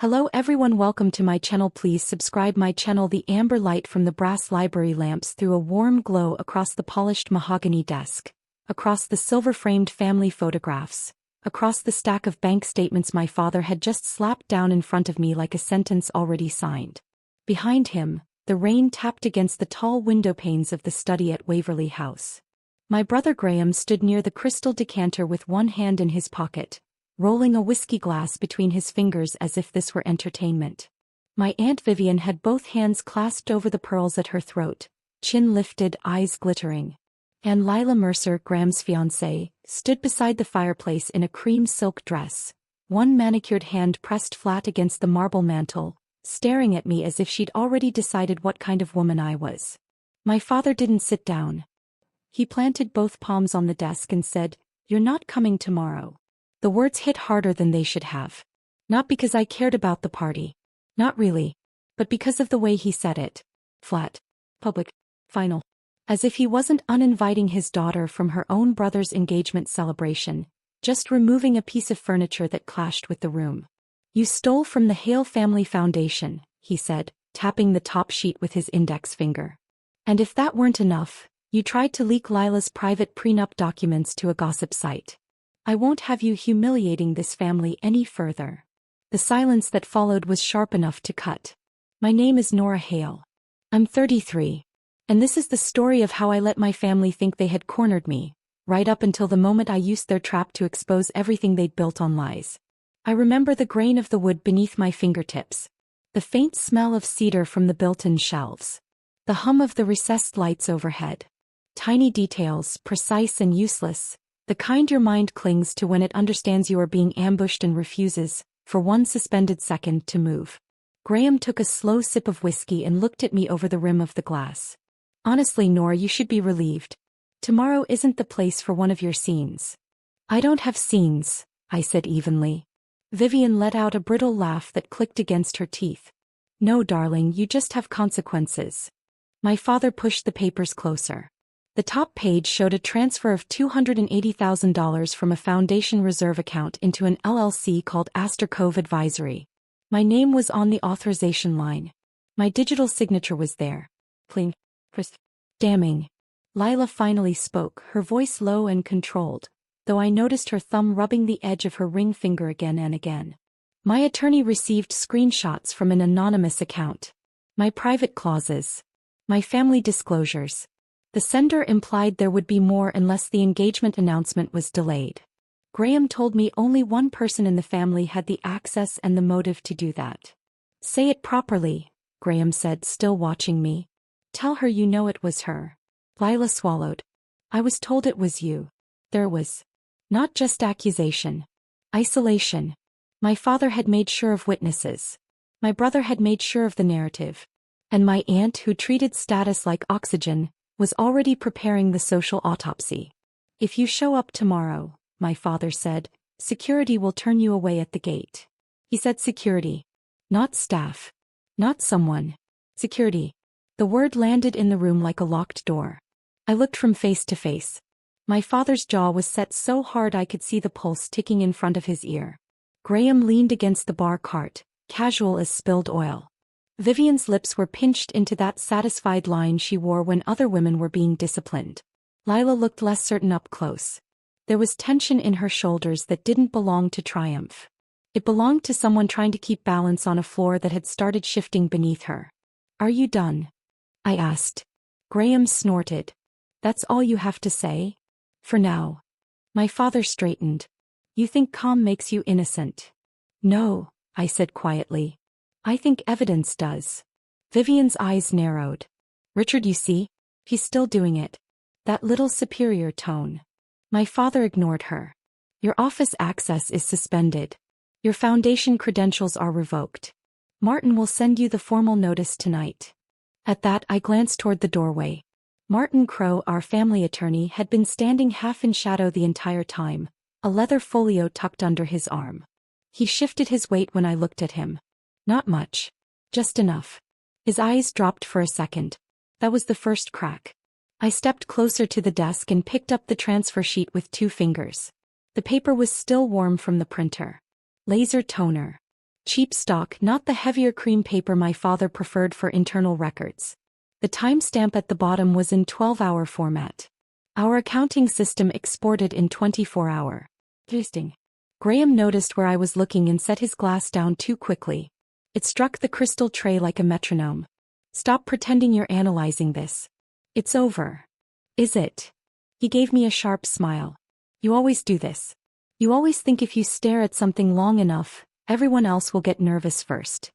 Hello everyone, welcome to my channel. Please subscribe my channel. The amber light from the brass library lamps threw a warm glow across the polished mahogany desk, across the silver-framed family photographs, across the stack of bank statements my father had just slapped down in front of me like a sentence already signed. Behind him, the rain tapped against the tall window panes of the study at Waverly House. My brother Graham stood near the crystal decanter with one hand in his pocket, rolling a whiskey glass between his fingers as if this were entertainment. My Aunt Vivian had both hands clasped over the pearls at her throat, chin lifted, eyes glittering. And Lila Mercer, Graham's fiancée, stood beside the fireplace in a cream silk dress, one manicured hand pressed flat against the marble mantel, staring at me as if she'd already decided what kind of woman I was. My father didn't sit down. He planted both palms on the desk and said, "You're not coming tomorrow." The words hit harder than they should have. Not because I cared about the party. Not really. But because of the way he said it. Flat. Public. Final. As if he wasn't uninviting his daughter from her own brother's engagement celebration, just removing a piece of furniture that clashed with the room. "You stole from the Hale Family Foundation," he said, tapping the top sheet with his index finger. "And if that weren't enough, you tried to leak Lila's private prenup documents to a gossip site. I won't have you humiliating this family any further." The silence that followed was sharp enough to cut. "My name is Nora Hale. I'm 33. And this is the story of how I let my family think they had cornered me, right up until the moment I used their trap to expose everything they'd built on lies. I remember the grain of the wood beneath my fingertips, the faint smell of cedar from the built-in shelves, the hum of the recessed lights overhead. Tiny details, precise and useless, the kind your mind clings to when it understands you are being ambushed and refuses, for one suspended second, to move." Graham took a slow sip of whiskey and looked at me over the rim of the glass. "Honestly, Nora, you should be relieved. Tomorrow isn't the place for one of your scenes." "I don't have scenes," I said evenly. Vivian let out a brittle laugh that clicked against her teeth. "No, darling, you just have consequences." My father pushed the papers closer. The top page showed a transfer of $280,000 from a foundation reserve account into an LLC called Astor Cove Advisory. My name was on the authorization line. My digital signature was there. Clean. Crisp. Damning. Lila finally spoke, her voice low and controlled, though I noticed her thumb rubbing the edge of her ring finger again and again. "My attorney received screenshots from an anonymous account. My private clauses. My family disclosures. The sender implied there would be more unless the engagement announcement was delayed. Graham told me only one person in the family had the access and the motive to do that." "Say it properly," Graham said, still watching me. "Tell her you know it was her." Lila swallowed. "I was told it was you." There was not just accusation. Isolation. My father had made sure of witnesses. My brother had made sure of the narrative. And my aunt, who treated status like oxygen, was already preparing the social autopsy. "If you show up tomorrow," my father said, "security will turn you away at the gate." He said security. Not staff. Not someone. Security. The word landed in the room like a locked door. I looked from face to face. My father's jaw was set so hard I could see the pulse ticking in front of his ear. Graham leaned against the bar cart, casual as spilled oil. Vivian's lips were pinched into that satisfied line she wore when other women were being disciplined. Lila looked less certain up close. There was tension in her shoulders that didn't belong to triumph. It belonged to someone trying to keep balance on a floor that had started shifting beneath her. "Are you done?" I asked. Graham snorted. "That's all you have to say?" "For now." My father straightened. "You think calm makes you innocent?" "No," I said quietly. "I think evidence does." Vivian's eyes narrowed. "Richard, you see? He's still doing it. That little superior tone." My father ignored her. "Your office access is suspended. Your foundation credentials are revoked. Martin will send you the formal notice tonight." At that, I glanced toward the doorway. Martin Crowe, our family attorney, had been standing half in shadow the entire time, a leather folio tucked under his arm. He shifted his weight when I looked at him. Not much. Just enough. His eyes dropped for a second. That was the first crack. I stepped closer to the desk and picked up the transfer sheet with 2 fingers. The paper was still warm from the printer. Laser toner. Cheap stock, not the heavier cream paper my father preferred for internal records. The timestamp at the bottom was in 12-hour format. Our accounting system exported in 24-hour. Interesting. Graham noticed where I was looking and set his glass down too quickly. It struck the crystal tray like a metronome. Stop pretending you're analyzing this. It's over. Is it? He gave me a sharp smile. You always do this. You always think if you stare at something long enough, everyone else will get nervous first.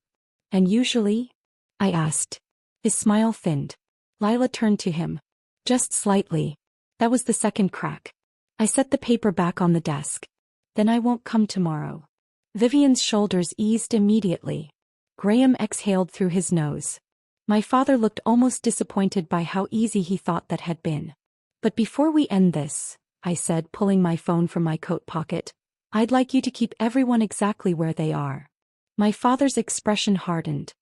And usually? I asked. His smile thinned. Lila turned to him. Just slightly. That was the second crack. I set the paper back on the desk. Then I won't come tomorrow. Vivian's shoulders eased immediately. Graham exhaled through his nose. My father looked almost disappointed by how easy he thought that had been. But before we end this, I said, pulling my phone from my coat pocket, I'd like you to keep everyone exactly where they are. My father's expression hardened.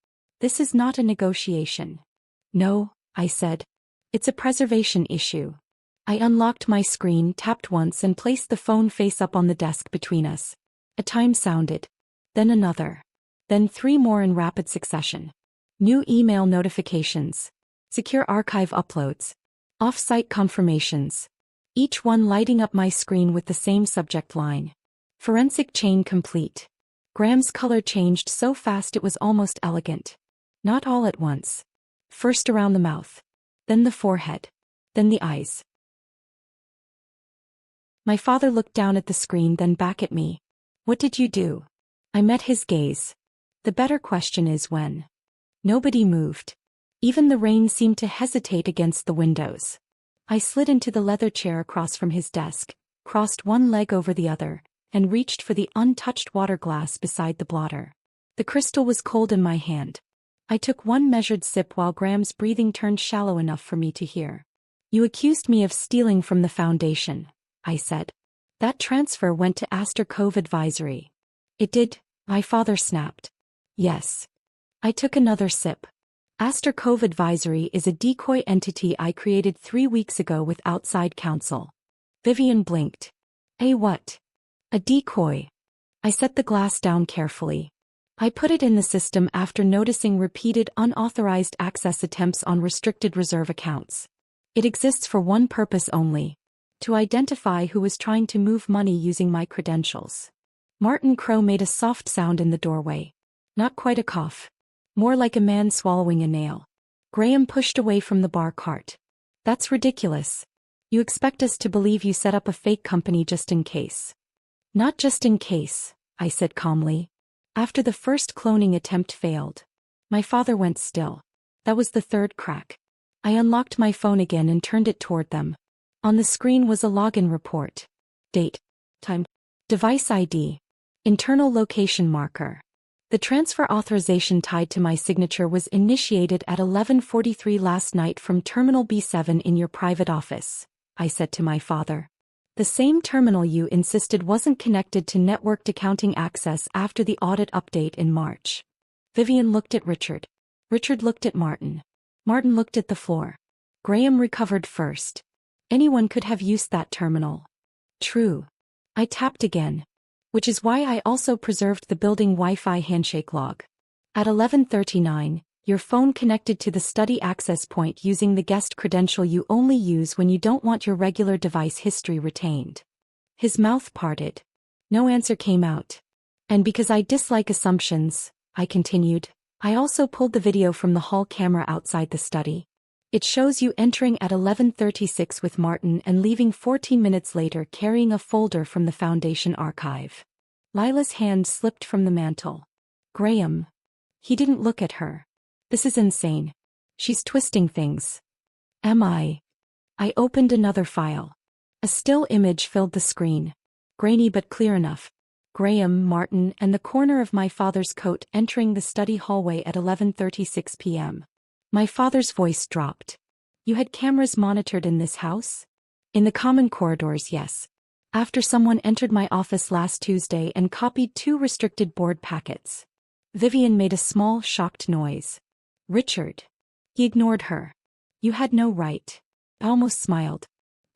This is not a negotiation. No, I said. It's a preservation issue. I unlocked my screen, tapped once and placed the phone face up on the desk between us. A time sounded. Then another. Then 3 more in rapid succession. New email notifications. Secure archive uploads. Off-site confirmations. Each one lighting up my screen with the same subject line. Forensic chain complete. Graham's color changed so fast it was almost elegant. Not all at once. First around the mouth. Then the forehead. Then the eyes. My father looked down at the screen, then back at me. What did you do? I met his gaze. The better question is when. Nobody moved. Even the rain seemed to hesitate against the windows. I slid into the leather chair across from his desk, crossed one leg over the other, and reached for the untouched water glass beside the blotter. The crystal was cold in my hand. I took one measured sip while Graham's breathing turned shallow enough for me to hear. You accused me of stealing from the foundation, I said. That transfer went to Astor Cove Advisory. It did, my father snapped. Yes. I took another sip. Astor Cove Advisory is a decoy entity I created 3 weeks ago with outside counsel. Vivian blinked. A what? A decoy. I set the glass down carefully. I put it in the system after noticing repeated unauthorized access attempts on restricted reserve accounts. It exists for one purpose only: to identify who was trying to move money using my credentials. Martin Crow made a soft sound in the doorway. Not quite a cough. More like a man swallowing a nail. Graham pushed away from the bar cart. That's ridiculous. You expect us to believe you set up a fake company just in case. Not just in case, I said calmly. After the first cloning attempt failed. My father went still. That was the third crack. I unlocked my phone again and turned it toward them. On the screen was a login report. Date. Time. Device ID. Internal location marker. The transfer authorization tied to my signature was initiated at 11:43 last night from Terminal B7 in your private office, I said to my father. The same terminal you insisted wasn't connected to networked accounting access after the audit update in March. Vivian looked at Richard. Richard looked at Martin. Martin looked at the floor. Graham recovered first. Anyone could have used that terminal. True. I tapped again. Which is why I also preserved the building Wi-Fi handshake log. At 11:39, your phone connected to the study access point using the guest credential you only use when you don't want your regular device history retained. His mouth parted. No answer came out. And because I dislike assumptions, I continued, I also pulled the video from the hall camera outside the study. It shows you entering at 11:36 with Martin and leaving 14 minutes later carrying a folder from the Foundation archive. Lila's hand slipped from the mantel. Graham. He didn't look at her. This is insane. She's twisting things. Am I? I opened another file. A still image filled the screen. Grainy but clear enough. Graham, Martin, and the corner of my father's coat entering the study hallway at 11:36 p.m. My father's voice dropped. You had cameras monitored in this house? In the common corridors, yes. After someone entered my office last Tuesday and copied 2 restricted board packets. Vivian made a small, shocked noise. Richard. He ignored her. You had no right. I almost smiled.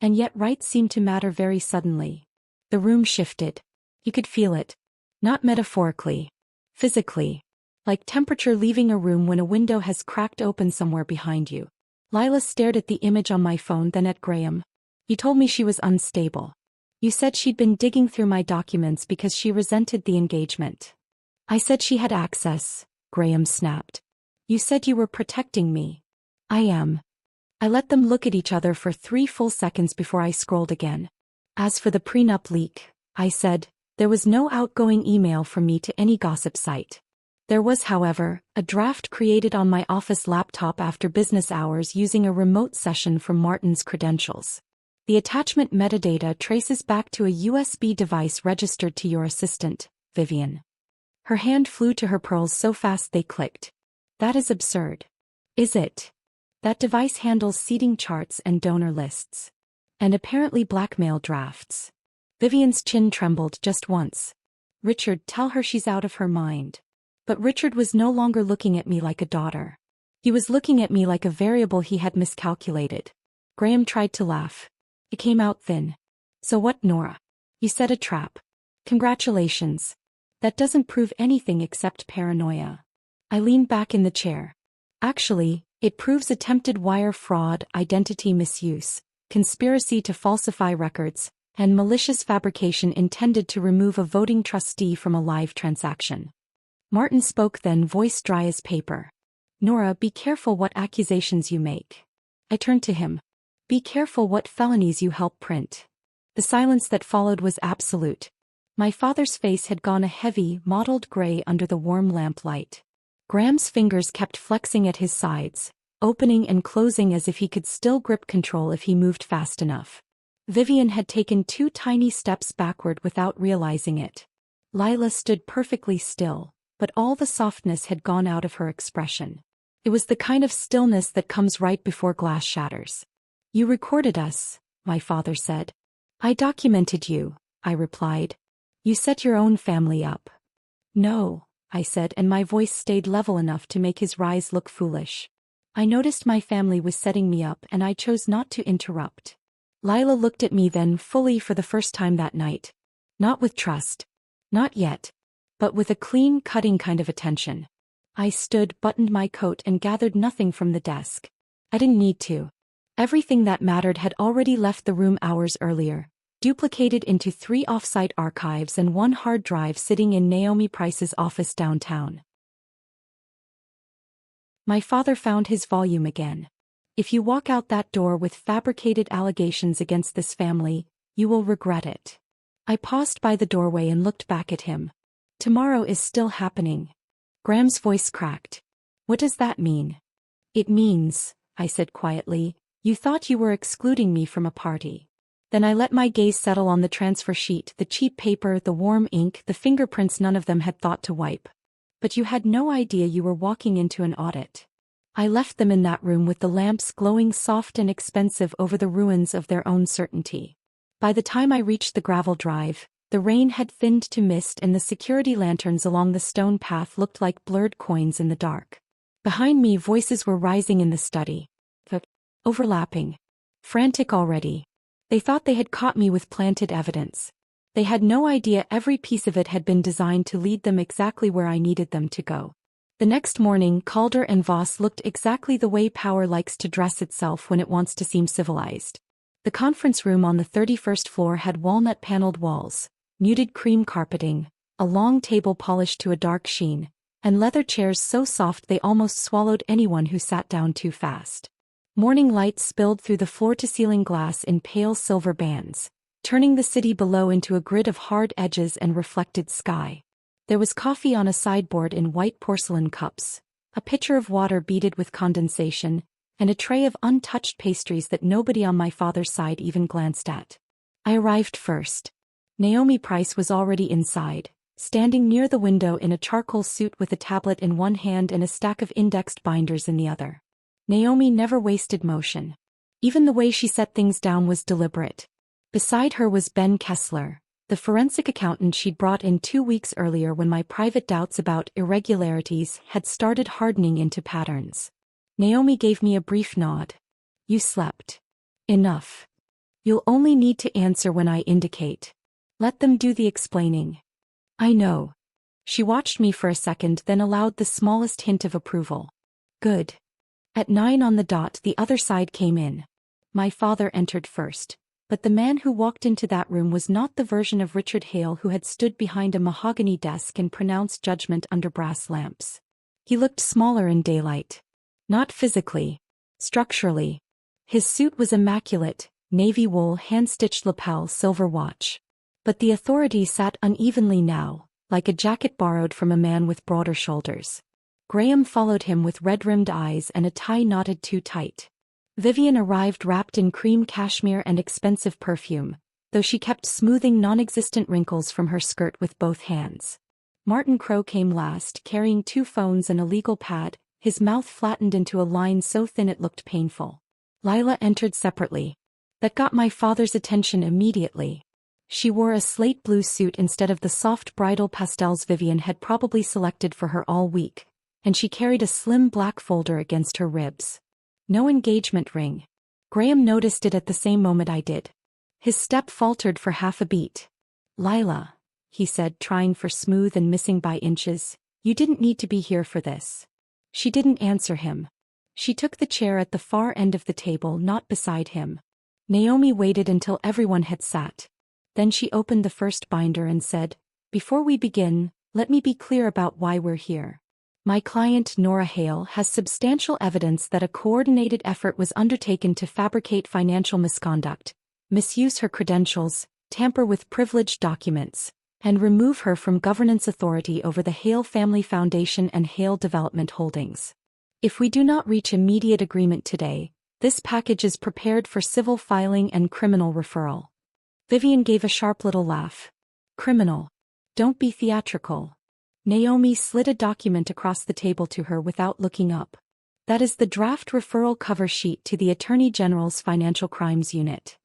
And yet right seemed to matter very suddenly. The room shifted. You could feel it. Not metaphorically. Physically. Like temperature leaving a room when a window has cracked open somewhere behind you. Lila stared at the image on my phone, then at Graham. You told me she was unstable. You said she'd been digging through my documents because she resented the engagement. I said she had access, Graham snapped. You said you were protecting me. I am. I let them look at each other for 3 full seconds before I scrolled again. As for the prenup leak, I said, there was no outgoing email from me to any gossip site. There was, however, a draft created on my office laptop after business hours using a remote session from Martin's credentials. The attachment metadata traces back to a USB device registered to your assistant, Vivian. Her hand flew to her pearls so fast they clicked. That is absurd. Is it? That device handles seating charts and donor lists. And apparently blackmail drafts. Vivian's chin trembled just once. Richard, tell her she's out of her mind. But Richard was no longer looking at me like a daughter. He was looking at me like a variable he had miscalculated. Graham tried to laugh. It came out thin. So what, Nora? You set a trap. Congratulations. That doesn't prove anything except paranoia. I leaned back in the chair. Actually, it proves attempted wire fraud, identity misuse, conspiracy to falsify records, and malicious fabrication intended to remove a voting trustee from a live transaction. Martin spoke then, voice dry as paper. Nora, be careful what accusations you make. I turned to him. Be careful what felonies you help print. The silence that followed was absolute. My father's face had gone a heavy, mottled gray under the warm lamplight. Graham's fingers kept flexing at his sides, opening and closing as if he could still grip control if he moved fast enough. Vivian had taken 2 tiny steps backward without realizing it. Lila stood perfectly still, but all the softness had gone out of her expression. It was the kind of stillness that comes right before glass shatters. You recorded us, my father said. I documented you, I replied. You set your own family up. No, I said, and my voice stayed level enough to make his rise look foolish. I noticed my family was setting me up and I chose not to interrupt. Lila looked at me then fully for the first time that night. Not with trust. Not yet. But with a clean, cutting kind of attention. I stood, buttoned my coat and gathered nothing from the desk. I didn't need to. Everything that mattered had already left the room hours earlier, duplicated into 3 off-site archives and 1 hard drive sitting in Naomi Price's office downtown. My father found his volume again. If you walk out that door with fabricated allegations against this family, you will regret it. I paused by the doorway and looked back at him. Tomorrow is still happening. Graham's voice cracked. What does that mean? It means, I said quietly, you thought you were excluding me from a party. Then I let my gaze settle on the transfer sheet, the cheap paper, the warm ink, the fingerprints none of them had thought to wipe. But you had no idea you were walking into an audit. I left them in that room with the lamps glowing soft and expensive over the ruins of their own certainty. By the time I reached the gravel drive, the rain had thinned to mist and the security lanterns along the stone path looked like blurred coins in the dark. Behind me, voices were rising in the study. Overlapping. Frantic already. They thought they had caught me with planted evidence. They had no idea every piece of it had been designed to lead them exactly where I needed them to go. The next morning, Calder and Voss looked exactly the way power likes to dress itself when it wants to seem civilized. The conference room on the 31st floor had walnut-paneled walls, muted cream carpeting, a long table polished to a dark sheen, and leather chairs so soft they almost swallowed anyone who sat down too fast. Morning light spilled through the floor-to-ceiling glass in pale silver bands, turning the city below into a grid of hard edges and reflected sky. There was coffee on a sideboard in white porcelain cups, a pitcher of water beaded with condensation, and a tray of untouched pastries that nobody on my father's side even glanced at. I arrived first. Naomi Price was already inside, standing near the window in a charcoal suit with a tablet in one hand and a stack of indexed binders in the other. Naomi never wasted motion. Even the way she set things down was deliberate. Beside her was Ben Kessler, the forensic accountant she'd brought in 2 weeks earlier when my private doubts about irregularities had started hardening into patterns. Naomi gave me a brief nod. You slept. Enough. You'll only need to answer when I indicate. Let them do the explaining. I know. She watched me for a second, then allowed the smallest hint of approval. Good. At 9 on the dot, the other side came in. My father entered first. But the man who walked into that room was not the version of Richard Hale who had stood behind a mahogany desk and pronounced judgment under brass lamps. He looked smaller in daylight. Not physically. Structurally. His suit was immaculate, navy wool hand-stitched lapel silver watch. But the authority sat unevenly now, like a jacket borrowed from a man with broader shoulders. Graham followed him with red-rimmed eyes and a tie knotted too tight. Vivian arrived wrapped in cream cashmere and expensive perfume, though she kept smoothing non-existent wrinkles from her skirt with both hands. Martin Crowe came last, carrying 2 phones and a legal pad, his mouth flattened into a line so thin it looked painful. Lila entered separately. That got my father's attention immediately. She wore a slate blue suit instead of the soft bridal pastels Vivian had probably selected for her all week, and she carried a slim black folder against her ribs. No engagement ring. Graham noticed it at the same moment I did. His step faltered for half a beat. Lila, he said, trying for smooth and missing by inches, you didn't need to be here for this. She didn't answer him. She took the chair at the far end of the table, not beside him. Naomi waited until everyone had sat. Then she opened the first binder and said, "Before we begin, let me be clear about why we're here. My client Nora Hale has substantial evidence that a coordinated effort was undertaken to fabricate financial misconduct, misuse her credentials, tamper with privileged documents, and remove her from governance authority over the Hale Family Foundation and Hale Development Holdings. If we do not reach immediate agreement today, this package is prepared for civil filing and criminal referral." Vivian gave a sharp little laugh. "Criminal. Don't be theatrical." Naomi slid a document across the table to her without looking up. "That is the draft referral cover sheet to the Attorney General's Financial Crimes Unit."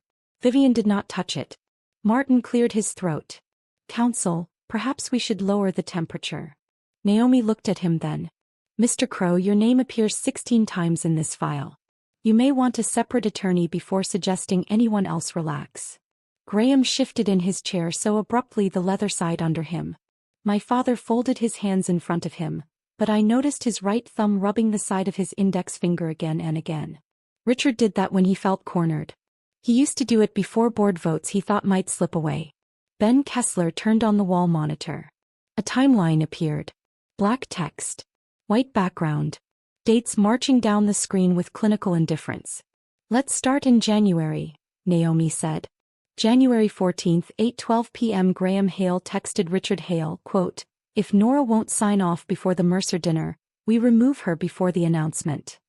Vivian did not touch it. Martin cleared his throat. "Counsel, perhaps we should lower the temperature." Naomi looked at him then. "Mr. Crowe, your name appears 16 times in this file. You may want a separate attorney before suggesting anyone else relax." Graham shifted in his chair so abruptly the leather sighed under him. My father folded his hands in front of him, but I noticed his right thumb rubbing the side of his index finger again and again. Richard did that when he felt cornered. He used to do it before board votes he thought might slip away. Ben Kessler turned on the wall monitor. A timeline appeared. Black text. White background. Dates marching down the screen with clinical indifference. "Let's start in January," Naomi said. January 14, 8:12 p.m. Graham Hale texted Richard Hale, quote, "If Nora won't sign off before the Mercer dinner, we remove her before the announcement."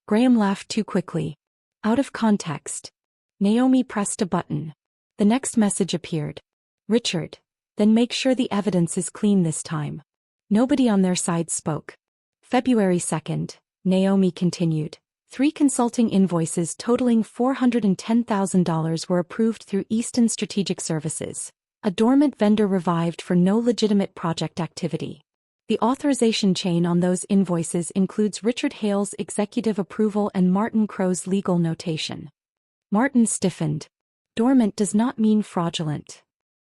Graham laughed too quickly. Out of context. Naomi pressed a button. The next message appeared. "Richard, then make sure the evidence is clean this time." Nobody on their side spoke. February 2nd, Naomi continued. 3 consulting invoices totaling $410,000 were approved through Easton Strategic Services. A dormant vendor revived for no legitimate project activity. The authorization chain on those invoices includes Richard Hale's executive approval and Martin Crowe's legal notation. Martin stiffened. "Dormant does not mean fraudulent."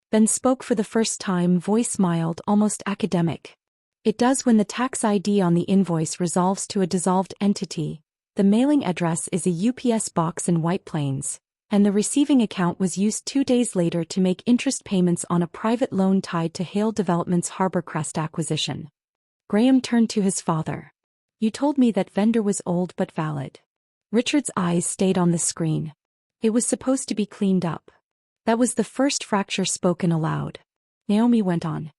Ben spoke for the first time, voice mild, almost academic. "It does when the tax ID on the invoice resolves to a dissolved entity. The mailing address is a UPS box in White Plains, and the receiving account was used 2 days later to make interest payments on a private loan tied to Hale Development's Harborcrest acquisition." Graham turned to his father. "You told me that vendor was old but valid." Richard's eyes stayed on the screen. "It was supposed to be cleaned up." That was the first fracture spoken aloud. Naomi went on.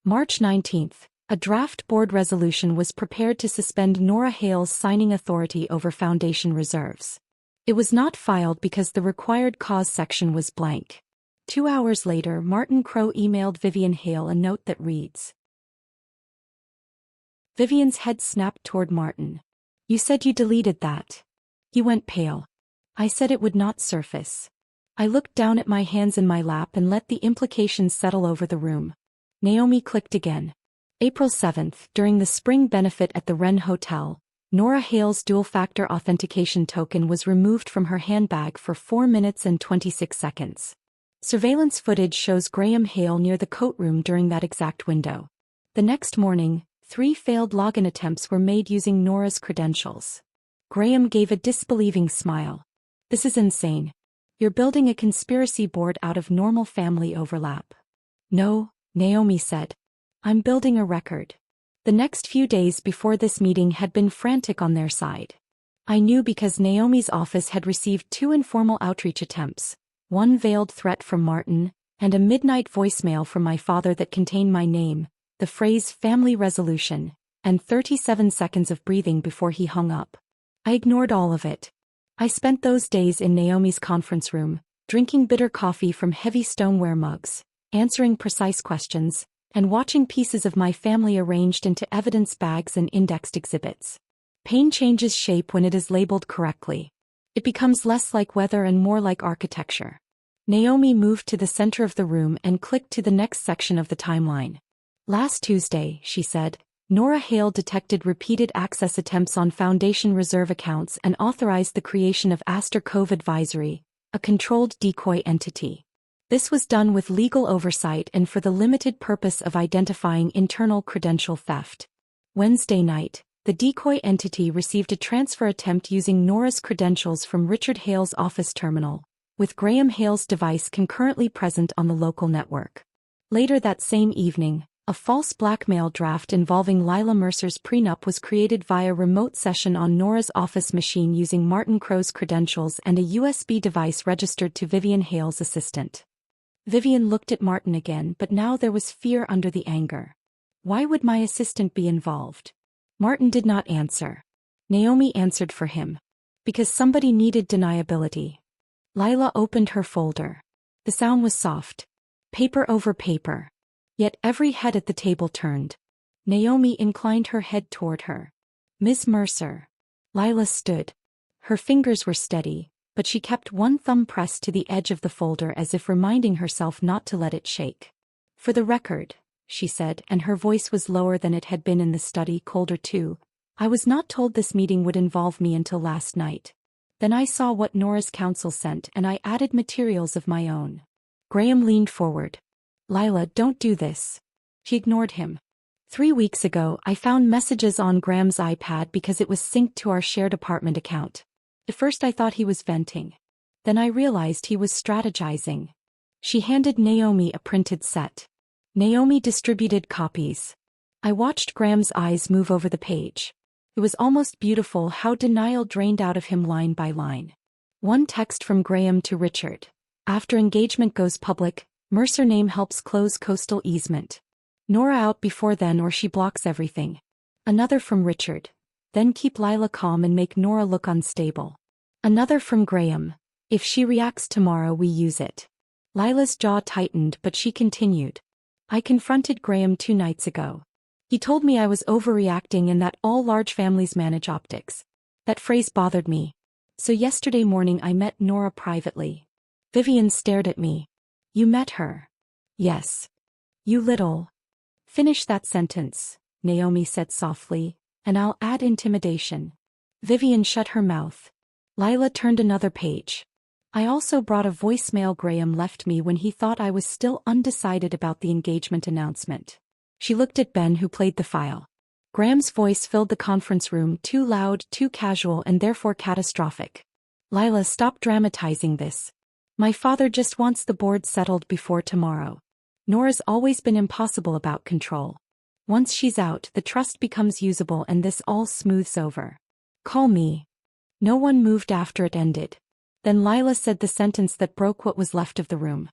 March 19th. A draft board resolution was prepared to suspend Nora Hale's signing authority over foundation reserves. It was not filed because the required cause section was blank. 2 hours later, Martin Crowe emailed Vivian Hale a note that reads. Vivian's head snapped toward Martin. "You said you deleted that." He went pale. "I said it would not surface." I looked down at my hands in my lap and let the implications settle over the room. Naomi clicked again. April 7th, during the spring benefit at the Wren Hotel, Nora Hale's dual-factor authentication token was removed from her handbag for 4 minutes and 26 seconds. Surveillance footage shows Graham Hale near the coat room during that exact window. The next morning, 3 failed login attempts were made using Nora's credentials. Graham gave a disbelieving smile. This is insane. You're building a conspiracy board out of normal family overlap. No, Naomi said. I'm building a record. The next few days before this meeting had been frantic on their side. I knew because Naomi's office had received 2 informal outreach attempts, one veiled threat from Martin, and a midnight voicemail from my father that contained my name, the phrase family resolution, and 37 seconds of breathing before he hung up. I ignored all of it. I spent those days in Naomi's conference room, drinking bitter coffee from heavy stoneware mugs, answering precise questions, and watching pieces of my family arranged into evidence bags and indexed exhibits. Pain changes shape when it is labeled correctly. It becomes less like weather and more like architecture. Naomi moved to the center of the room and clicked to the next section of the timeline. Last Tuesday, she said, Nora Hale detected repeated access attempts on Foundation Reserve accounts and authorized the creation of Aster Cove Advisory, a controlled decoy entity. This was done with legal oversight and for the limited purpose of identifying internal credential theft. Wednesday night, the decoy entity received a transfer attempt using Nora's credentials from Richard Hale's office terminal, with Graham Hale's device concurrently present on the local network. Later that same evening, a false blackmail draft involving Lila Mercer's prenup was created via remote session on Nora's office machine using Martin Crow's credentials and a USB device registered to Vivian Hale's assistant. Vivian looked at Martin again, but now there was fear under the anger. Why would my assistant be involved? Martin did not answer. Naomi answered for him. Because somebody needed deniability. Lila opened her folder. The sound was soft. Paper over paper. Yet every head at the table turned. Naomi inclined her head toward her. Miss Mercer. Lila stood. Her fingers were steady, but she kept one thumb pressed to the edge of the folder as if reminding herself not to let it shake. For the record, she said, and her voice was lower than it had been in the study, colder too, I was not told this meeting would involve me until last night. Then I saw what Nora's counsel sent and I added materials of my own. Graham leaned forward. Lila, don't do this. She ignored him. 3 weeks ago, I found messages on Graham's iPad because it was synced to our shared apartment account. At first I thought he was venting. Then I realized he was strategizing. She handed Naomi a printed set. Naomi distributed copies. I watched Graham's eyes move over the page. It was almost beautiful how denial drained out of him line by line. One text from Graham to Richard. After engagement goes public, Mercer name helps close coastal easement. Nora out before then or she blocks everything. Another from Richard. Then keep Lila calm and make Nora look unstable. Another from Graham. If she reacts tomorrow we use it. Lila's jaw tightened but she continued. I confronted Graham 2 nights ago. He told me I was overreacting and that all large families manage optics. That phrase bothered me. So yesterday morning I met Nora privately. Vivian stared at me. You met her? Yes. You little. Finish that sentence, Naomi said softly, and I'll add intimidation. Vivian shut her mouth. Lila turned another page. I also brought a voicemail Graham left me when he thought I was still undecided about the engagement announcement. She looked at Ben who played the file. Graham's voice filled the conference room, too loud, too casual and therefore catastrophic. Lila, stop dramatizing this. My father just wants the board settled before tomorrow. Nora's always been impossible about control. Once she's out, the trust becomes usable and this all smooths over. Call me. No one moved after it ended. Then Lila said the sentence that broke what was left of the room.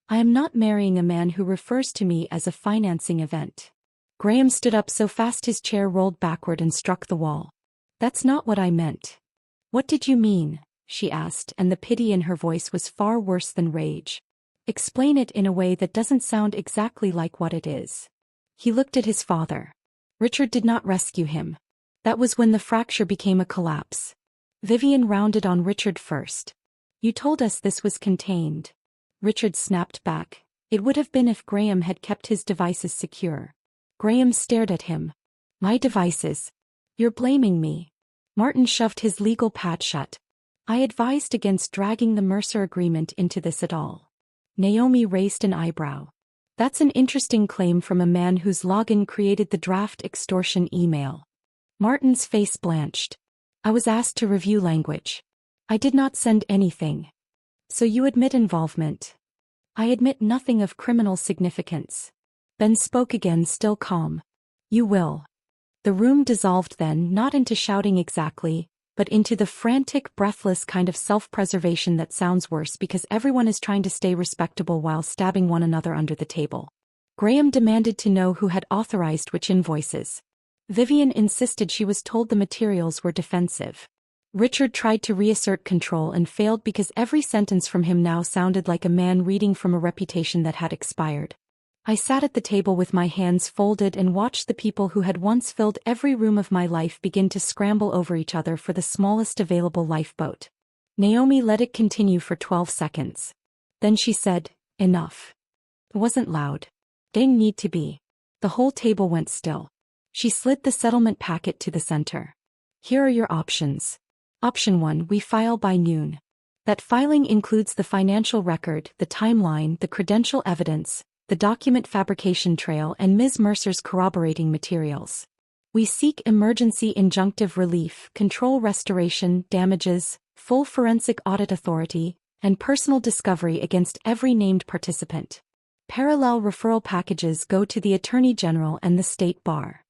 I am not marrying a man who refers to me as a financing event. Graham stood up so fast his chair rolled backward and struck the wall. That's not what I meant. What did you mean? She asked, and the pity in her voice was far worse than rage. Explain it in a way that doesn't sound exactly like what it is. He looked at his father. Richard did not rescue him. That was when the fracture became a collapse. Vivian rounded on Richard first. You told us this was contained. Richard snapped back. It would have been if Graham had kept his devices secure. Graham stared at him. My devices? You're blaming me. Martin shoved his legal pad shut. I advised against dragging the Mercer agreement into this at all. Naomi raised an eyebrow. That's an interesting claim from a man whose login created the draft extortion email. Martin's face blanched. I was asked to review language. I did not send anything. So you admit involvement? I admit nothing of criminal significance. Ben spoke again, still calm. You will. The room dissolved then, not into shouting exactly, but into the frantic, breathless kind of self-preservation that sounds worse because everyone is trying to stay respectable while stabbing one another under the table. Graham demanded to know who had authorized which invoices. Vivian insisted she was told the materials were defensive. Richard tried to reassert control and failed because every sentence from him now sounded like a man reading from a reputation that had expired. I sat at the table with my hands folded and watched the people who had once filled every room of my life begin to scramble over each other for the smallest available lifeboat. Naomi let it continue for 12 seconds. Then she said, "Enough." It wasn't loud. Didn't need to be. The whole table went still. She slid the settlement packet to the center. Here are your options. Option 1, we file by noon. That filing includes the financial record, the timeline, the credential evidence, the document fabrication trail, and Ms. Mercer's corroborating materials. We seek emergency injunctive relief, control restoration, damages, full forensic audit authority, and personal discovery against every named participant. Parallel referral packages go to the Attorney General and the State Bar.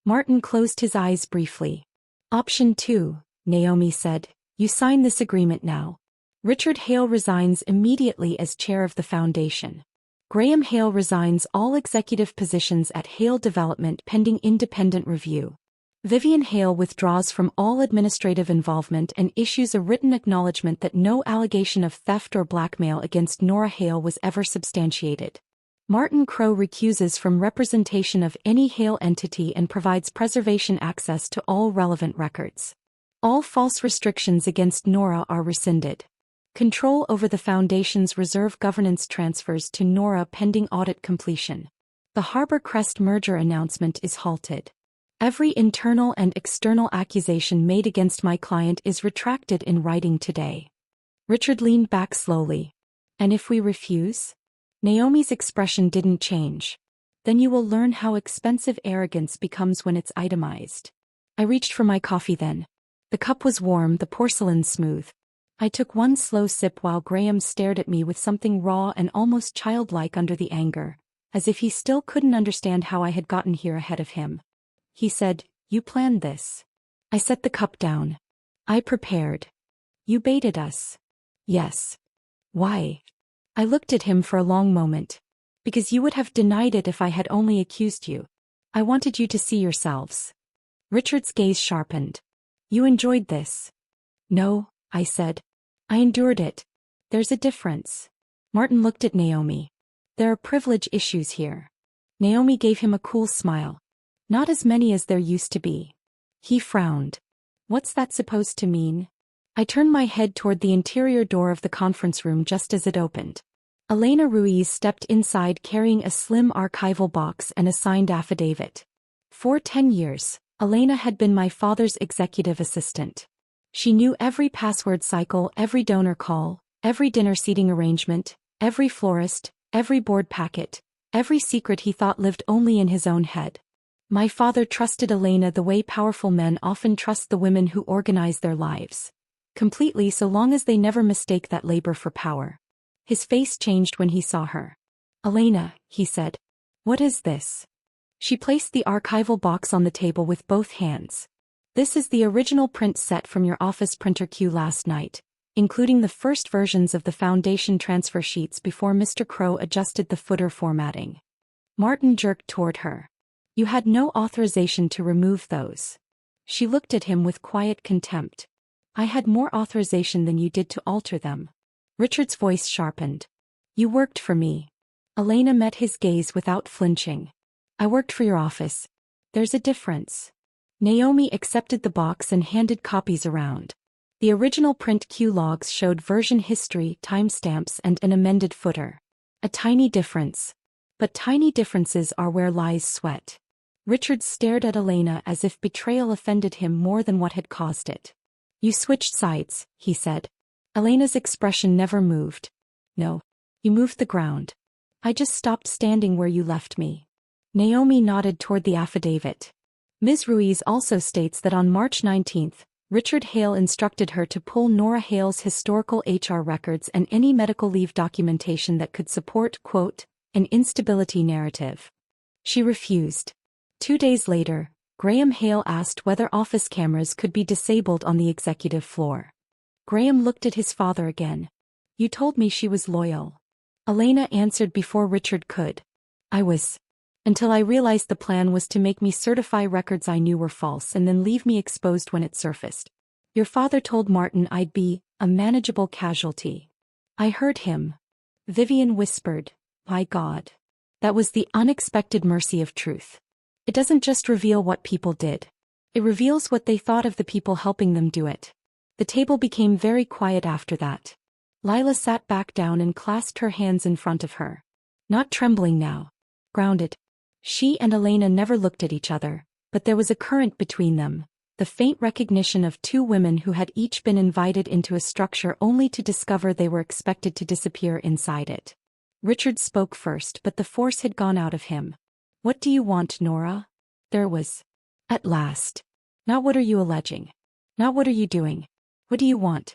Martin closed his eyes briefly. Option 2, Naomi said, you sign this agreement now. Richard Hale resigns immediately as chair of the foundation. Graham Hale resigns all executive positions at Hale Development pending independent review. Vivian Hale withdraws from all administrative involvement and issues a written acknowledgement that no allegation of theft or blackmail against Nora Hale was ever substantiated. Martin Crowe recuses from representation of any Hale entity and provides preservation access to all relevant records. All false restrictions against Nora are rescinded. Control over the Foundation's reserve governance transfers to Nora pending audit completion. The Harbor Crest merger announcement is halted. Every internal and external accusation made against my client is retracted in writing today. Richard leaned back slowly. And if we refuse? Naomi's expression didn't change. Then you will learn how expensive arrogance becomes when it's itemized. I reached for my coffee then. The cup was warm, the porcelain smooth. I took one slow sip while Graham stared at me with something raw and almost childlike under the anger, as if he still couldn't understand how I had gotten here ahead of him. He said, you planned this. I set the cup down. I prepared. You baited us. Yes. Why? I looked at him for a long moment. Because you would have denied it if I had only accused you. I wanted you to see yourselves. Richard's gaze sharpened. You enjoyed this. No, I said. I endured it. There's a difference. Martin looked at Naomi. There are privilege issues here. Naomi gave him a cool smile. Not as many as there used to be. He frowned. What's that supposed to mean? I turned my head toward the interior door of the conference room just as it opened. Elena Ruiz stepped inside carrying a slim archival box and a signed affidavit. For 10 years, Elena had been my father's executive assistant. She knew every password cycle, every donor call, every dinner seating arrangement, every florist, every board packet, every secret he thought lived only in his own head. My father trusted Elena the way powerful men often trust the women who organize their lives. Completely, so long as they never mistake that labor for power. His face changed when he saw her. Elena, he said. What is this? She placed the archival box on the table with both hands. This is the original print set from your office printer queue last night, including the first versions of the Foundation transfer sheets before Mr. Crowe adjusted the footer formatting. Martin jerked toward her. You had no authorization to remove those. She looked at him with quiet contempt. I had more authorization than you did to alter them. Richard's voice sharpened. You worked for me. Elena met his gaze without flinching. I worked for your office. There's a difference. Naomi accepted the box and handed copies around. The original print queue logs showed version history, timestamps, and an amended footer. A tiny difference. But tiny differences are where lies sweat. Richard stared at Elena as if betrayal offended him more than what had caused it. You switched sides, he said. Elena's expression never moved. No. You moved the ground. I just stopped standing where you left me. Naomi nodded toward the affidavit. Ms. Ruiz also states that on March 19, Richard Hale instructed her to pull Nora Hale's historical HR records and any medical leave documentation that could support, quote, an instability narrative. She refused. 2 days later, Graham Hale asked whether office cameras could be disabled on the executive floor. Graham looked at his father again. You told me she was loyal. Elena answered before Richard could. I was. Until I realized the plan was to make me certify records I knew were false and then leave me exposed when it surfaced. Your father told Martin I'd be a manageable casualty. I heard him. Vivian whispered, by God. That was the unexpected mercy of truth. It doesn't just reveal what people did. It reveals what they thought of the people helping them do it. The table became very quiet after that. Lila sat back down and clasped her hands in front of her. Not trembling now. Grounded. She and Elena never looked at each other, but there was a current between them, the faint recognition of two women who had each been invited into a structure only to discover they were expected to disappear inside it. Richard spoke first, but the force had gone out of him. What do you want, Nora? There was. At last. Not what are you alleging? Not what are you doing? What do you want?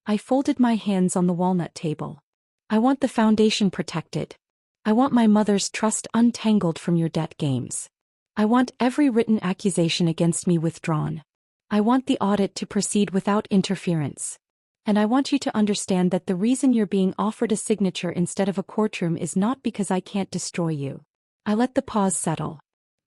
I folded my hands on the walnut table. I want the foundation protected. I want my mother's trust untangled from your debt games. I want every written accusation against me withdrawn. I want the audit to proceed without interference. And I want you to understand that the reason you're being offered a signature instead of a courtroom is not because I can't destroy you. I let the pause settle.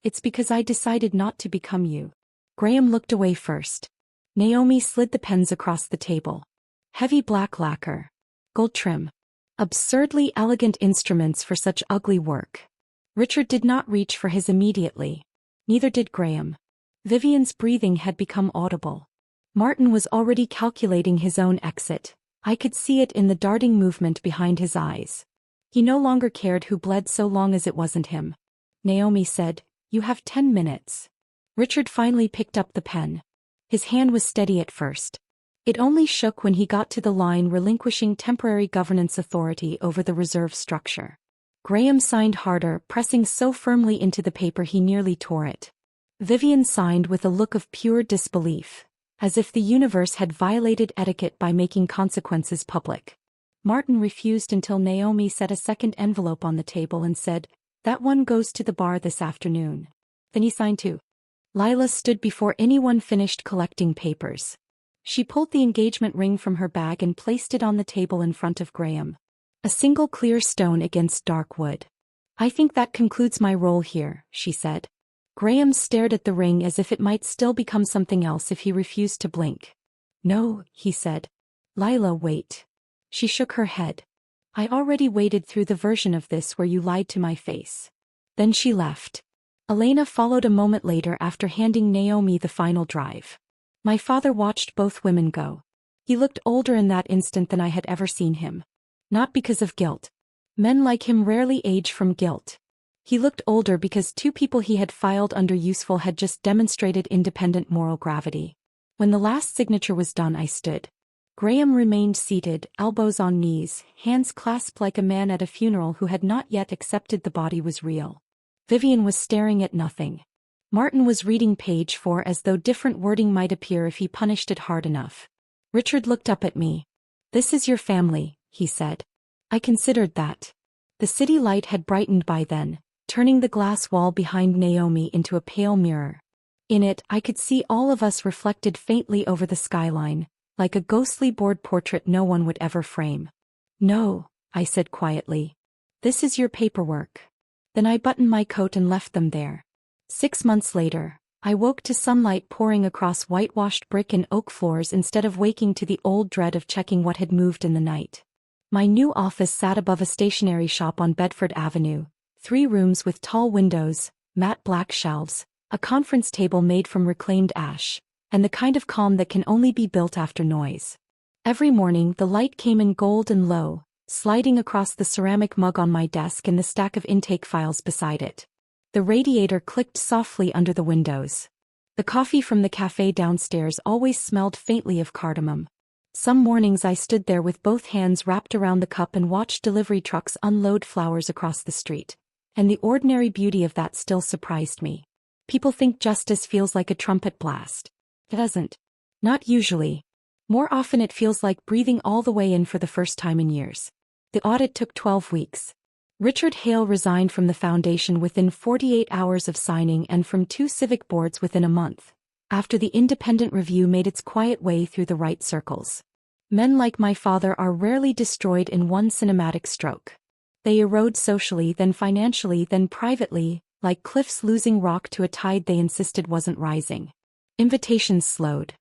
It's because I decided not to become you. Graham looked away first. Naomi slid the pens across the table. Heavy black lacquer. Gold trim. Absurdly elegant instruments for such ugly work. Richard did not reach for his immediately. Neither did Graham. Vivian's breathing had become audible. Martin was already calculating his own exit. I could see it in the darting movement behind his eyes. He no longer cared who bled so long as it wasn't him. Naomi said, You have 10 minutes. Richard finally picked up the pen. His hand was steady at first. It only shook when he got to the line relinquishing temporary governance authority over the reserve structure. Graham signed harder, pressing so firmly into the paper he nearly tore it. Vivian signed with a look of pure disbelief, as if the universe had violated etiquette by making consequences public. Martin refused until Naomi set a second envelope on the table and said, That one goes to the bar this afternoon. Then he signed too. Lila stood before anyone finished collecting papers. She pulled the engagement ring from her bag and placed it on the table in front of Graham. A single clear stone against dark wood. I think that concludes my role here, she said. Graham stared at the ring as if it might still become something else if he refused to blink. No, he said. Lila, wait. She shook her head. I already waded through the version of this where you lied to my face. Then she left. Elena followed a moment later after handing Naomi the final drive. My father watched both women go. He looked older in that instant than I had ever seen him. Not because of guilt. Men like him rarely age from guilt. He looked older because two people he had filed under useful had just demonstrated independent moral gravity. When the last signature was done, I stood. Graham remained seated, elbows on knees, hands clasped like a man at a funeral who had not yet accepted the body was real. Vivian was staring at nothing. Martin was reading page 4 as though different wording might appear if he punished it hard enough. Richard looked up at me. This is your family, he said. I considered that. The city light had brightened by then, turning the glass wall behind Naomi into a pale mirror. In it, I could see all of us reflected faintly over the skyline, like a ghostly board portrait no one would ever frame. No, I said quietly. This is your paperwork. Then I buttoned my coat and left them there. 6 months later, I woke to sunlight pouring across whitewashed brick and oak floors instead of waking to the old dread of checking what had moved in the night. My new office sat above a stationery shop on Bedford Avenue, 3 rooms with tall windows, matte black shelves, a conference table made from reclaimed ash, and the kind of calm that can only be built after noise. Every morning the light came in gold and low, sliding across the ceramic mug on my desk and the stack of intake files beside it. The radiator clicked softly under the windows. The coffee from the cafe downstairs always smelled faintly of cardamom. Some mornings I stood there with both hands wrapped around the cup and watched delivery trucks unload flowers across the street. And the ordinary beauty of that still surprised me. People think justice feels like a trumpet blast. It doesn't. Not usually. More often it feels like breathing all the way in for the first time in years. The audit took 12 weeks. Richard Hale resigned from the foundation within 48 hours of signing and from 2 civic boards within a month, after the independent review made its quiet way through the right circles. Men like my father are rarely destroyed in one cinematic stroke. They erode socially, then financially, then privately, like cliffs losing rock to a tide they insisted wasn't rising. Invitations slowed.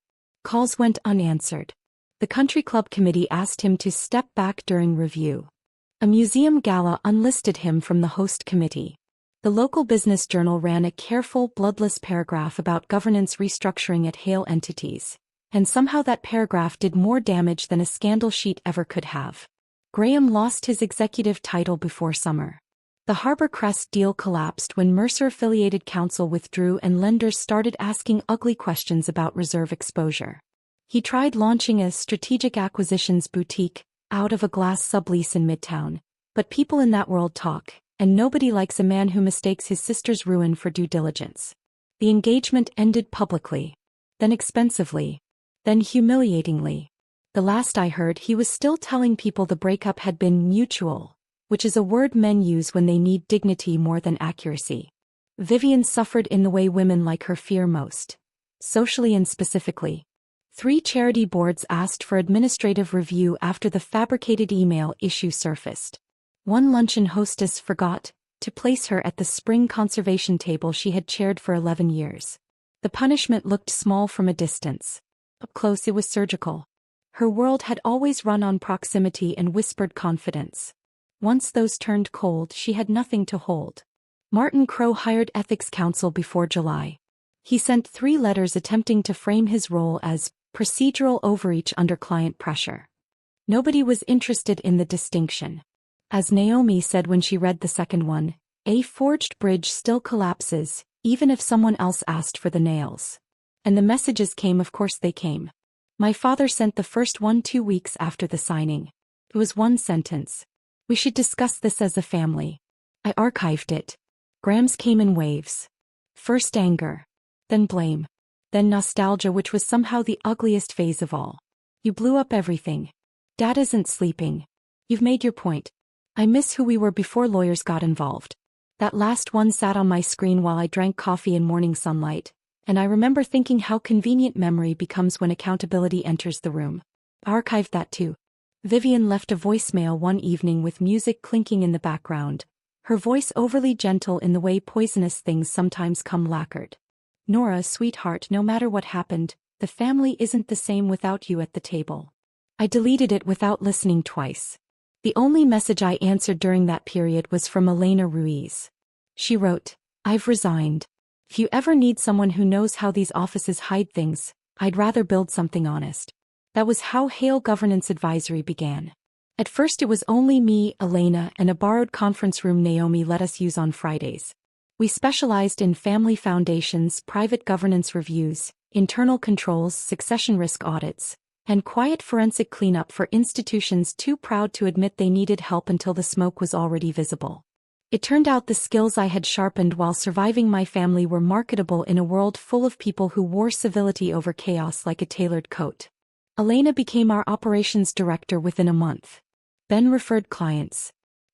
Calls went unanswered. The country club committee asked him to step back during review. A museum gala unlisted him from the host committee. The local business journal ran a careful, bloodless paragraph about governance restructuring at Hale entities. And somehow that paragraph did more damage than a scandal sheet ever could have. Graham lost his executive title before summer. The Harbor Crest deal collapsed when Mercer-affiliated counsel withdrew and lenders started asking ugly questions about reserve exposure. He tried launching a strategic acquisitions boutique out of a glass sublease in Midtown, but people in that world talk, and nobody likes a man who mistakes his sister's ruin for due diligence. The engagement ended publicly, then expensively, then humiliatingly. The last I heard, he was still telling people the breakup had been mutual, which is a word men use when they need dignity more than accuracy. Vivian suffered in the way women like her fear most. Socially and specifically. 3 charity boards asked for administrative review after the fabricated email issue surfaced. One luncheon hostess forgot to place her at the spring conservation table she had chaired for 11 years. The punishment looked small from a distance. Up close it was surgical. Her world had always run on proximity and whispered confidence. Once those turned cold, she had nothing to hold. Martin Crowe hired ethics counsel before July. He sent 3 letters attempting to frame his role as procedural overreach under client pressure. Nobody was interested in the distinction. As Naomi said when she read the second one, a forged bridge still collapses, even if someone else asked for the nails. And the messages came, of course they came. My father sent the first one 2 weeks after the signing. It was one sentence. We should discuss this as a family. I archived it. Graham's came in waves. First anger. Then blame. Then nostalgia, which was somehow the ugliest phase of all. You blew up everything. Dad isn't sleeping. You've made your point. I miss who we were before lawyers got involved. That last one sat on my screen while I drank coffee in morning sunlight. And I remember thinking how convenient memory becomes when accountability enters the room. Archived that too. Vivian left a voicemail one evening with music clinking in the background, her voice overly gentle in the way poisonous things sometimes come lacquered. Nora, sweetheart, no matter what happened, the family isn't the same without you at the table. I deleted it without listening twice. The only message I answered during that period was from Elena Ruiz. She wrote, I've resigned. If you ever need someone who knows how these offices hide things, I'd rather build something honest. That was how Hale Governance Advisory began. At first it was only me, Elena, and a borrowed conference room Naomi let us use on Fridays. We specialized in family foundations, private governance reviews, internal controls, succession risk audits, and quiet forensic cleanup for institutions too proud to admit they needed help until the smoke was already visible. It turned out the skills I had sharpened while surviving my family were marketable in a world full of people who wore civility over chaos like a tailored coat. Elena became our operations director within a month. Ben referred clients.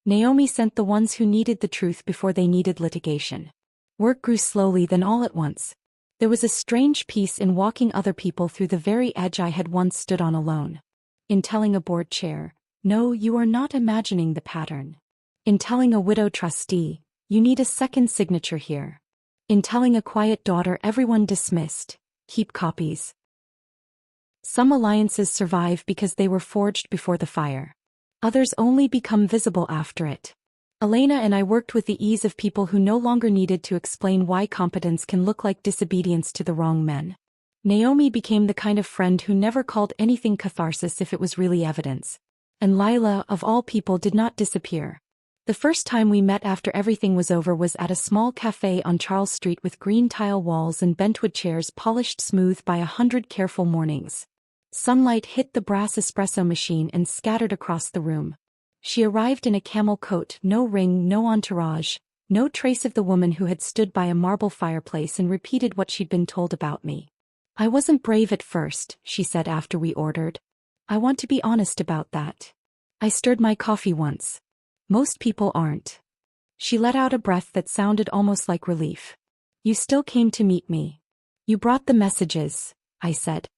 Naomi sent the ones who needed the truth before they needed litigation. Work grew slowly, then all at once. There was a strange peace in walking other people through the very edge I had once stood on alone. In telling a board chair, no, you are not imagining the pattern. In telling a widow trustee, you need a second signature here. In telling a quiet daughter everyone dismissed, keep copies. Some alliances survive because they were forged before the fire. Others only become visible after it. Elena and I worked with the ease of people who no longer needed to explain why competence can look like disobedience to the wrong men. Naomi became the kind of friend who never called anything catharsis if it was really evidence. And Lila, of all people, did not disappear. The first time we met after everything was over was at a small cafe on Charles Street with green tile walls and bentwood chairs polished smooth by 100 careful mornings. Sunlight hit the brass espresso machine and scattered across the room. She arrived in a camel coat, no ring, no entourage, no trace of the woman who had stood by a marble fireplace and repeated what she'd been told about me. "I wasn't brave at first," she said after we ordered. "I want to be honest about that. I stirred my coffee once. Most people aren't." She let out a breath that sounded almost like relief. "You still came to meet me. You brought the messages," I said.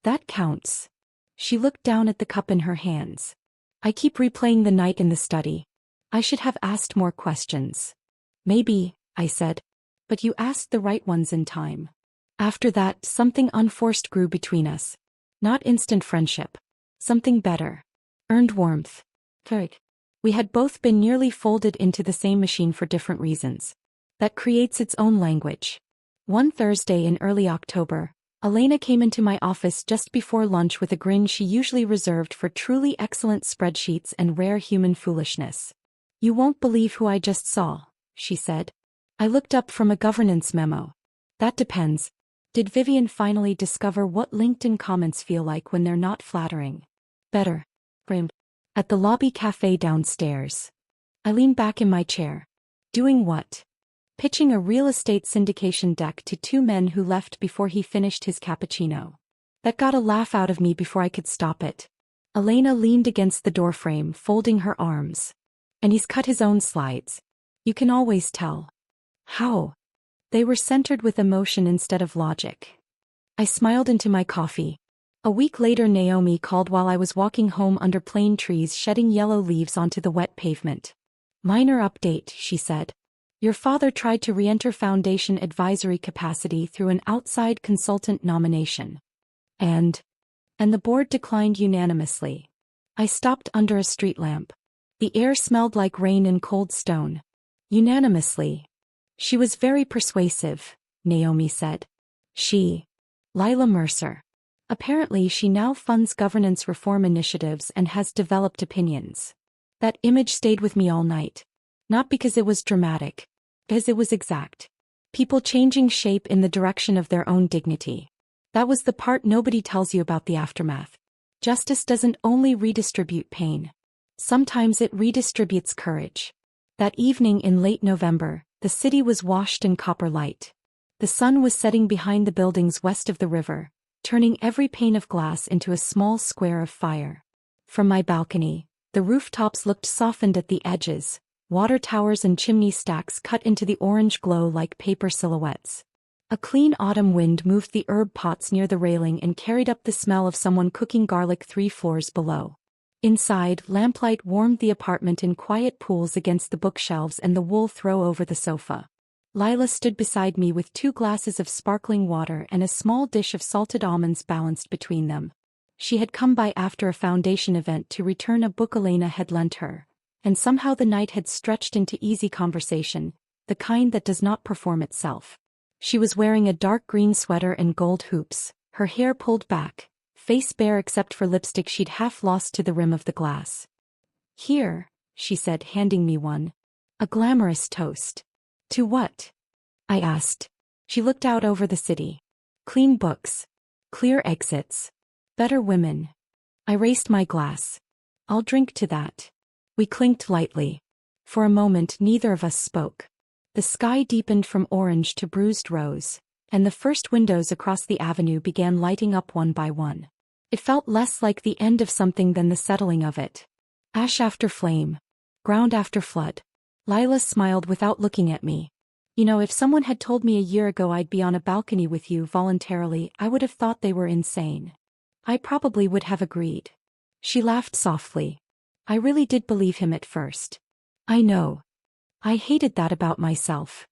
"That counts." She looked down at the cup in her hands. "I keep replaying the night in the study. I should have asked more questions." "Maybe," I said. "But you asked the right ones in time." After that, something unforced grew between us. Not instant friendship. Something better. Earned warmth. Third. We had both been nearly folded into the same machine for different reasons. That creates its own language. One Thursday in early October, Elena came into my office just before lunch with a grin she usually reserved for truly excellent spreadsheets and rare human foolishness. "You won't believe who I just saw," she said. I looked up from a governance memo. "That depends. Did Vivian finally discover what LinkedIn comments feel like when they're not flattering?" "Better." "At the lobby cafe downstairs." I leaned back in my chair. "Doing what?" "Pitching a real estate syndication deck to two men who left before he finished his cappuccino." That got a laugh out of me before I could stop it. Elena leaned against the doorframe, folding her arms. "And he's cut his own slides. You can always tell." "How?" "They were centered with emotion instead of logic." I smiled into my coffee. A week later, Naomi called while I was walking home under plane trees shedding yellow leaves onto the wet pavement. "Minor update," she said. "Your father tried to re-enter foundation advisory capacity through an outside consultant nomination. And the board declined unanimously." I stopped under a street lamp. The air smelled like rain and cold stone. "Unanimously." "She was very persuasive," Naomi said. "She." Lila Mercer. "Apparently she now funds governance reform initiatives and has developed opinions." That image stayed with me all night. Not because it was dramatic. Because it was exact. People changing shape in the direction of their own dignity. That was the part nobody tells you about the aftermath. Justice doesn't only redistribute pain. Sometimes it redistributes courage. That evening in late November, the city was washed in copper light. The sun was setting behind the buildings west of the river, turning every pane of glass into a small square of fire. From my balcony, the rooftops looked softened at the edges, water towers and chimney stacks cut into the orange glow like paper silhouettes. A clean autumn wind moved the herb pots near the railing and carried up the smell of someone cooking garlic 3 floors below. Inside, lamplight warmed the apartment in quiet pools against the bookshelves and the wool throw over the sofa. Lila stood beside me with 2 glasses of sparkling water and a small dish of salted almonds balanced between them. She had come by after a foundation event to return a book Elena had lent her, and somehow the night had stretched into easy conversation, the kind that does not perform itself. She was wearing a dark green sweater and gold hoops, her hair pulled back, face bare except for lipstick she'd half lost to the rim of the glass. "Here," she said, handing me one. "A glamorous toast." "To what?" I asked. She looked out over the city. "Clean books. Clear exits. Better women." I raised my glass. "I'll drink to that." We clinked lightly. For a moment neither of us spoke. The sky deepened from orange to bruised rose, and the first windows across the avenue began lighting up one by one. It felt less like the end of something than the settling of it. Ash after flame. Ground after flood. Lila smiled without looking at me. "You know, if someone had told me a year ago I'd be on a balcony with you voluntarily, I would have thought they were insane. I probably would have agreed." She laughed softly. "I really did believe him at first." "I know. I hated that about myself."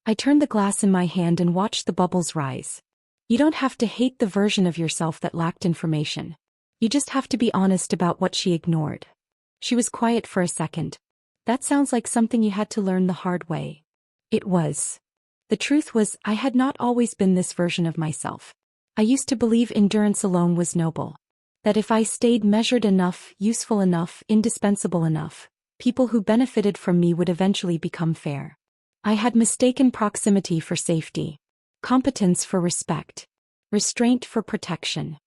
I turned the glass in my hand and watched the bubbles rise. You don't have to hate the version of yourself that lacked information. You just have to be honest about what she ignored. She was quiet for a second. "That sounds like something you had to learn the hard way." It was. The truth was, I had not always been this version of myself. I used to believe endurance alone was noble. That if I stayed measured enough, useful enough, indispensable enough, people who benefited from me would eventually become fair. I had mistaken proximity for safety. Competence for respect. Restraint for protection.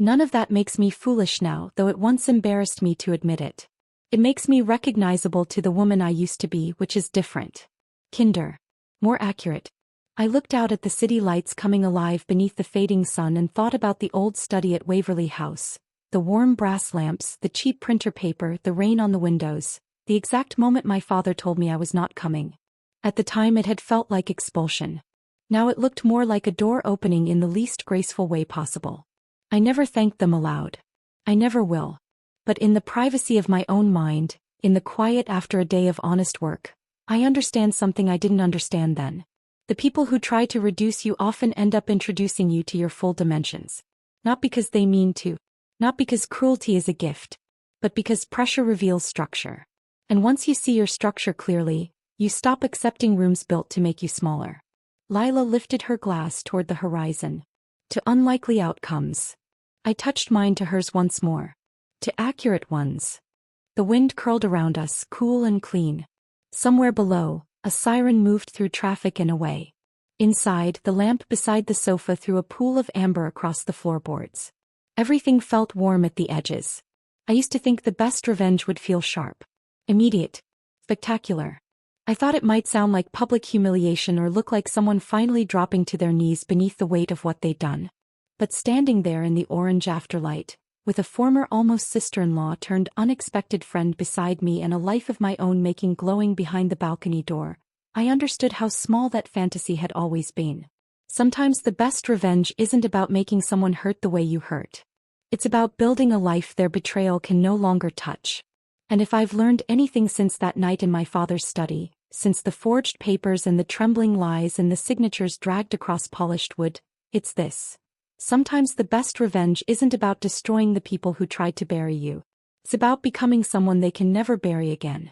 None of that makes me foolish now, though it once embarrassed me to admit it. It makes me recognizable to the woman I used to be, which is different. Kinder. More accurate. I looked out at the city lights coming alive beneath the fading sun and thought about the old study at Waverly House. The warm brass lamps, the cheap printer paper, the rain on the windows. The exact moment my father told me I was not coming. At the time it had felt like expulsion. Now it looked more like a door opening in the least graceful way possible. I never thanked them aloud. I never will. But in the privacy of my own mind, in the quiet after a day of honest work, I understand something I didn't understand then. The people who try to reduce you often end up introducing you to your full dimensions. Not because they mean to. Not because cruelty is a gift. But because pressure reveals structure. And once you see your structure clearly, you stop accepting rooms built to make you smaller. Lila lifted her glass toward the horizon. To unlikely outcomes. I touched mine to hers once more. To accurate ones. The wind curled around us, cool and clean. Somewhere below, a siren moved through traffic and away. Inside, the lamp beside the sofa threw a pool of amber across the floorboards. Everything felt warm at the edges. I used to think the best revenge would feel sharp. Immediate. Spectacular. I thought it might sound like public humiliation or look like someone finally dropping to their knees beneath the weight of what they'd done. But standing there in the orange afterlight, with a former almost sister-in-law turned unexpected friend beside me and a life of my own making glowing behind the balcony door, I understood how small that fantasy had always been. Sometimes the best revenge isn't about making someone hurt the way you hurt. It's about building a life their betrayal can no longer touch. And if I've learned anything since that night in my father's study, since the forged papers and the trembling lies and the signatures dragged across polished wood, it's this. Sometimes the best revenge isn't about destroying the people who tried to bury you. It's about becoming someone they can never bury again.